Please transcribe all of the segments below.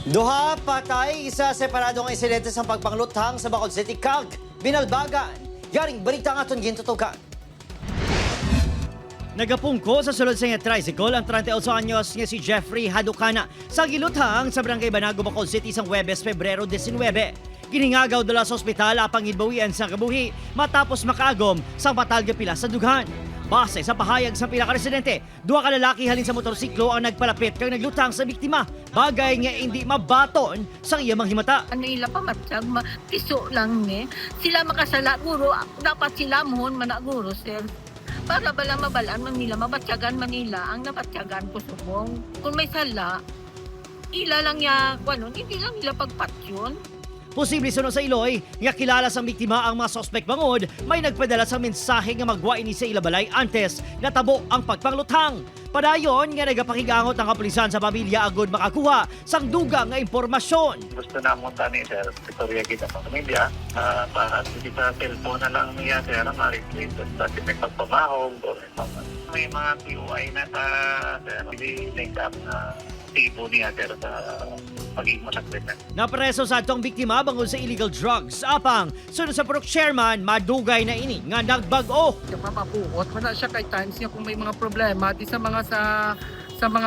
Duha patay sa separadong insidente sa pagpangluthang sa Bacolod City, Cag, Binalbagan. Yaring balita nga itong gintutukan. Nagapungko sa sulod sa tricycle ang 38 anyos nga si Jeffrey Hadukana sa giluthang sa Barangay Banago, Bacolod City sang Huwebes, Pebrero 19. Giningagaw dala sa ospital apang gidbawian sa kabuhi matapos makaagom sa patalga pila sa dughan. Base sa pahayag sa pinaka-residente, duha ka lalaki halin sa motorsiklo ang nagpalapit kag naglutang sa biktima. Bagay nga hindi mabaton sa iyang himata. Ano ila pa matiyag, piso lang ni. Sila makasala, guro, dapat sila mohon managuro, sir. Para bala mabalaan man nila, mabatyagan man nila, ang nabatyagan ko subong. Kung may sala, ila lang ya, hindi lang nila pagpatsyon. Posible sunod sa Iloy, nga kilala sa biktima ang mga sospek bangod, may nagpadala sa mensahe nga magwa ini sa ilabalay antes natabo ang pagpangluthang. Padayon nga nagapakigangot ang kapulisan sa pamilya agud makakuha sang dugang nga impormasyon. Gusto na mo tani sir, Victoria kita sa pamilya, para sa cellphone na lang niya sir, ma-replace sa may pagpamahog, may mga PUI na sir, hindi link up na tipo niya sir sa pagiging masakit na. Napreso sa atong biktima bangod sa illegal drugs. Apang, sunod sa Purok Chairman, madugay na ini nga nagbago. Yung mapapuot, wala siya kay times niya kung may mga problema di sa mga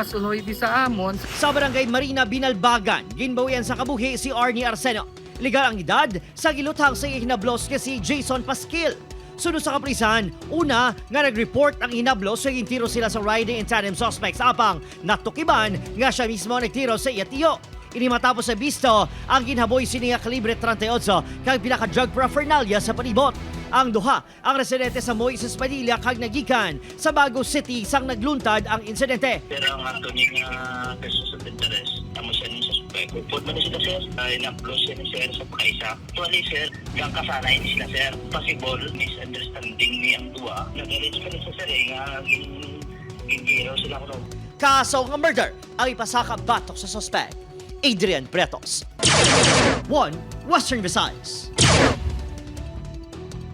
suloy di sa amon. Sa Barangay Marina, Binalbagan, ginbawian sa kabuhi si Arnie Arseno. Legal ang edad sa giluthang sa hinablos nga si Jason Pasquil. Sunod sa kapulisan, una nga nag-report ang hinablos sa gintiro sila sa riding and tandem suspects. Apang natukiban nga siya mismo nagtiro sa iyatiyo. Ini matapos sa bisto ang ginhaboy siniya kalibre 38 kag pinaka-drug paraphernalia sa palibot. Ang duha ang residente sa Moises Padilla kag nagikan sa Bago City sang nagluntad ang insidente. Pero ang ato niya person of interest, tamo siya ng suspect. Put mo na sila sir, in-upload siya ni sir sa pakaisa. Actually sir, kang kasanay ni sila sir, possible misunderstanding ni ang duwa. Nag-alledge ka ni sa sir nga gintiro sila ko. Kaso nga murder ang ipasaka batok sa suspect. Adrian Pretos, 1 Western Visayas.